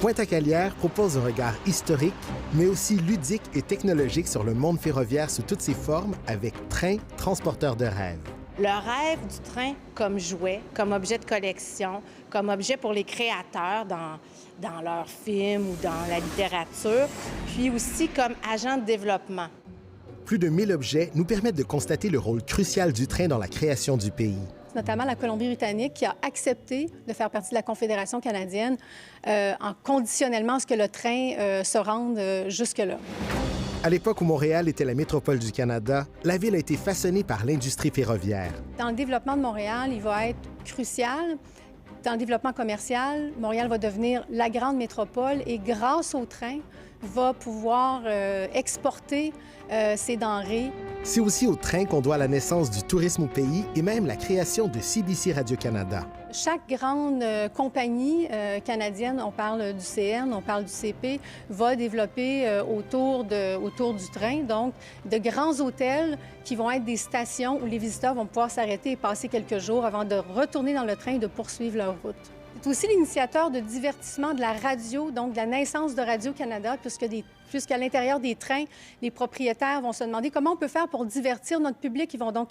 Pointe-à-Calière propose un regard historique, mais aussi ludique et technologique sur le monde ferroviaire sous toutes ses formes avec Train Transporteur de rêve. Le rêve du train comme jouet, comme objet de collection, comme objet pour les créateurs dans leurs films ou dans la littérature, puis aussi comme agent de développement. Plus de 1000 objets nous permettent de constater le rôle crucial du train dans la création du pays. Notamment la Colombie-Britannique qui a accepté de faire partie de la Confédération canadienne en conditionnellement à ce que le train se rende jusque-là. À l'époque où Montréal était la métropole du Canada, la ville a été façonnée par l'industrie ferroviaire. Dans le développement de Montréal, il va être crucial. Dans le développement commercial, Montréal va devenir la grande métropole et grâce au train, va pouvoir exporter ses denrées. C'est aussi au train qu'on doit la naissance du tourisme au pays et même la création de CBC Radio-Canada. Chaque grande compagnie canadienne, on parle du CN, on parle du CP, va développer autour du train, donc de grands hôtels qui vont être des stations où les visiteurs vont pouvoir s'arrêter et passer quelques jours avant de retourner dans le train et de poursuivre leur route. C'est aussi l'initiateur de divertissement de la radio, donc de la naissance de Radio-Canada, puisqu'à l'intérieur des trains, les propriétaires vont se demander comment on peut faire pour divertir notre public. Ils vont donc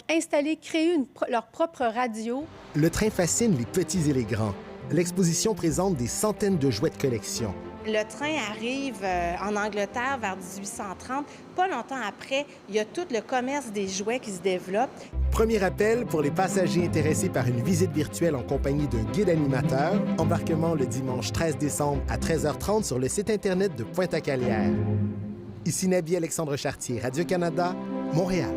créer leur propre radio. Le train fascine les petits et les grands. L'exposition présente des centaines de jouets de collection. Le train arrive en Angleterre vers 1830. Pas longtemps après, il y a tout le commerce des jouets qui se développe. Premier appel pour les passagers intéressés par une visite virtuelle en compagnie d'un guide animateur. Embarquement le dimanche 13 décembre à 13h30 sur le site Internet de Pointe-à-Calière. Ici Nabi Alexandre Chartier, Radio-Canada, Montréal.